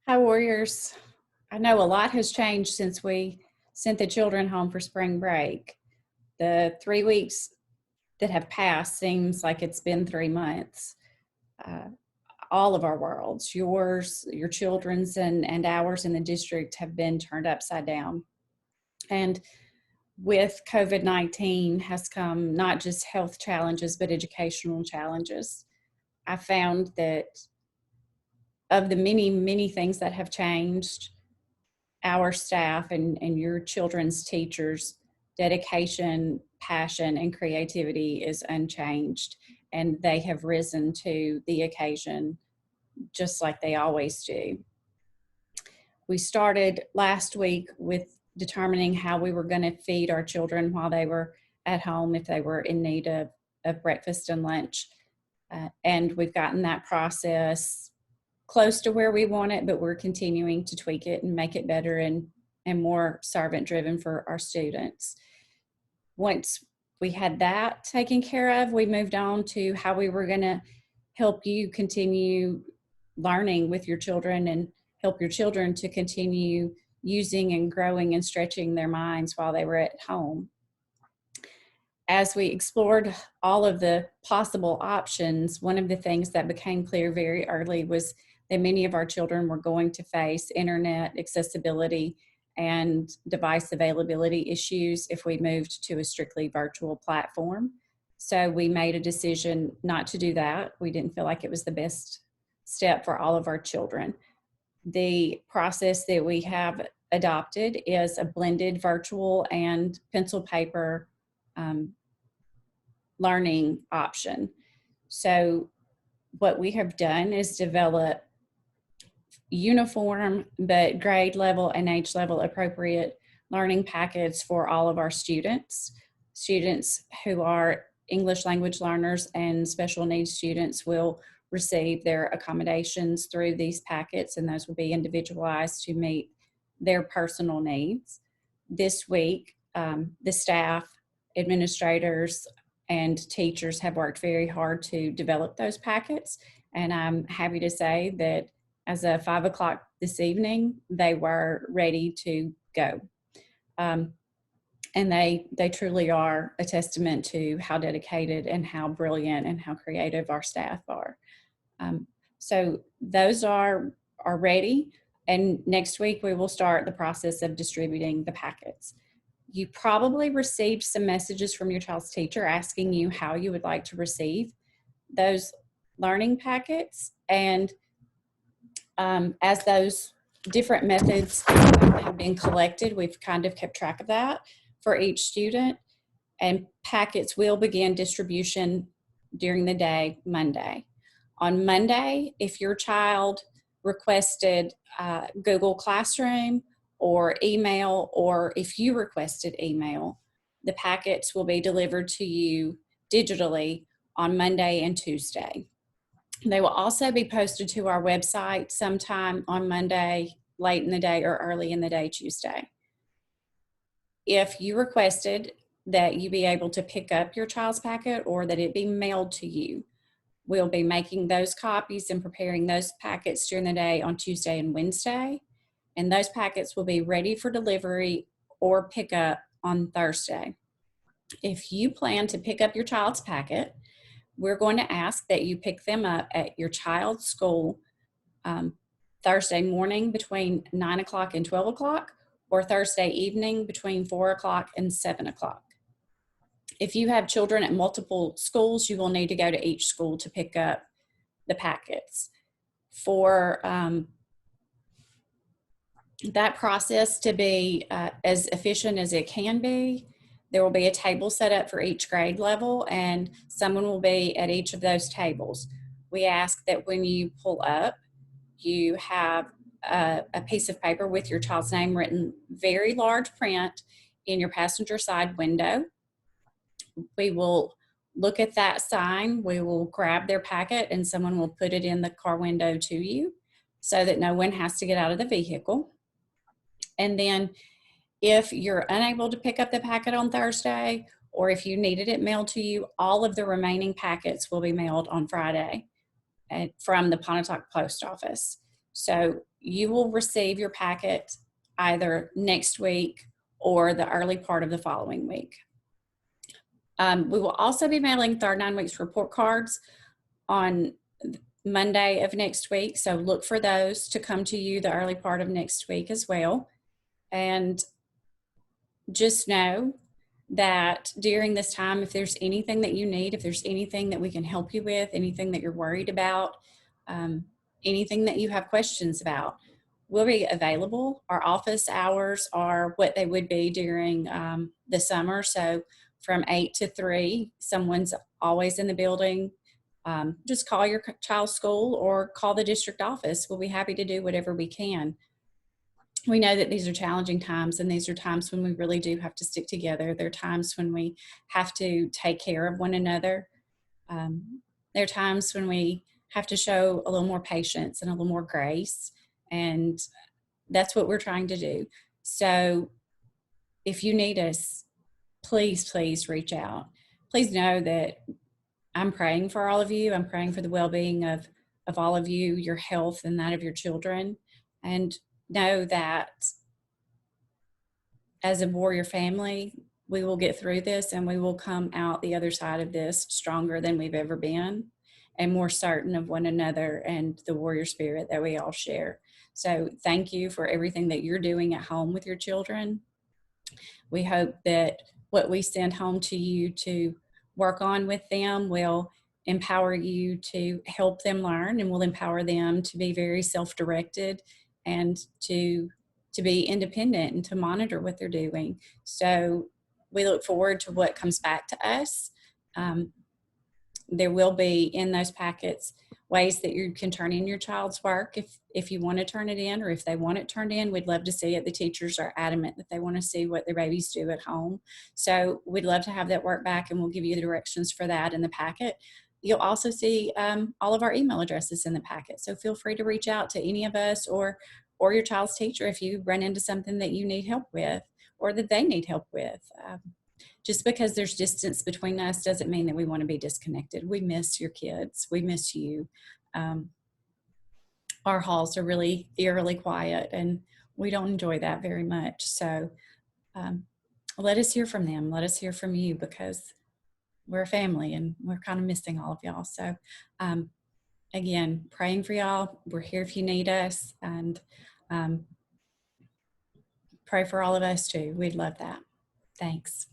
Hi, Warriors. I know a lot has changed since we sent the children home for spring break. The 3 weeks that have passed seems like it's been 3 months. Uh, all of our worlds, yours, your children's, and ours in the district have been turned upside down. And with COVID-19 has come not just health challenges, but educational challenges. I found that of the many, many things that have changed, our staff and your children's teachers' dedication, passion, and creativity is unchanged. And they have risen to the occasion just like they always do. We started last week with determining how we were going to feed our children while they were at home if they were in need of breakfast and lunch. And we've gotten that process close to where we want it, but we're continuing to tweak it and make it better and more servant driven for our students. Once we had that taken care of, we moved on to how we were going to help you continue learning with your children and help your children to continue using and growing and stretching their minds while they were at home. As we explored all of the possible options, one of the things that became clear very early was that many of our children were going to face internet accessibility and device availability issues if we moved to a strictly virtual platform. So we made a decision not to do that. We didn't feel like it was the best step for all of our children. The process that we have adopted is a blended virtual and pencil paper learning option. So what we have done is develop uniform but grade level and age level appropriate learning packets for all of our students. Students who are English language learners and special needs students will receive their accommodations through these packets, and those will be individualized to meet their personal needs. This week, the staff, administrators, and teachers have worked very hard to develop those packets, and I'm happy to say that as of 5 o'clock this evening, they were ready to go. And they truly are a testament to how dedicated and how brilliant and how creative our staff are. So those are ready, and next week we will start the process of distributing the packets. You probably received some messages from your child's teacher asking you how you would like to receive those learning packets, and as those different methods have been collected, we've kind of kept track of that for each student, and packets will begin distribution during the day, Monday. On Monday, if your child requested Google Classroom or email, or if you requested email, the packets will be delivered to you digitally on Monday and Tuesday. They will also be posted to our website sometime on Monday, late in the day or early in the day, Tuesday. If you requested that you be able to pick up your child's packet or that it be mailed to you, we'll be making those copies and preparing those packets during the day on Tuesday and Wednesday. And those packets will be ready for delivery or pickup on Thursday. If you plan to pick up your child's packet, we're going to ask that you pick them up at your child's school Thursday morning between 9 o'clock and 12 o'clock, or Thursday evening between 4 o'clock and 7 o'clock. If you have children at multiple schools, you will need to go to each school to pick up the packets. For that process to be as efficient as it can be, there will be a table set up for each grade level, and someone will be at each of those tables. We ask that when you pull up, you have a piece of paper with your child's name written very large print in your passenger side window. We will look at that sign, we will grab their packet, and someone will put it in the car window to you so that no one has to get out of the vehicle. And then if you're unable to pick up the packet on Thursday, or if you needed it mailed to you, all of the remaining packets will be mailed on Friday from the Pontotoc Post Office. So you will receive your packet either next week or the early part of the following week. We will also be mailing third 9 weeks report cards on Monday of next week. So look for those to come to you the early part of next week as well. And just know that during this time, if there's anything that you need, if there's anything that we can help you with, anything that you're worried about, anything that you have questions about, we'll be available. Our office hours are what they would be during the summer. So from 8 to 3, someone's always in the building. Just call your child's school or call the district office. We'll be happy to do whatever we can. We know that these are challenging times, and these are times when we really do have to stick together. There are times when we have to take care of one another. There are times when we have to show a little more patience and a little more grace, and that's what we're trying to do. So if you need us, please, please reach out. Please know that I'm praying for all of you. I'm praying for the well-being of all of you, your health and that of your children. And know that as a warrior family, we will get through this and we will come out the other side of this stronger than we've ever been and more certain of one another and the warrior spirit that we all share. So thank you for everything that you're doing at home with your children. We hope that what we send home to you to work on with them will empower you to help them learn, and will empower them to be very self-directed and to be independent and to monitor what they're doing. So we look forward to what comes back to us. There will be in those packets ways that you can turn in your child's work if you want to turn it in, or if they want it turned in. We'd love to see it. The teachers are adamant that they want to see what their babies do at home. So we'd love to have that work back, and we'll give you the directions for that in the packet. You'll also see all of our email addresses in the packet. So feel free to reach out to any of us or your child's teacher if you run into something that you need help with or that they need help with. Just because there's distance between us doesn't mean that we want to be disconnected. We miss your kids. We miss you. Our halls are really eerily quiet, and we don't enjoy that very much. So let us hear from them. Let us hear from you, because we're a family and we're kind of missing all of y'all. So again, praying for y'all. We're here if you need us, and pray for all of us too. We'd love that. Thanks.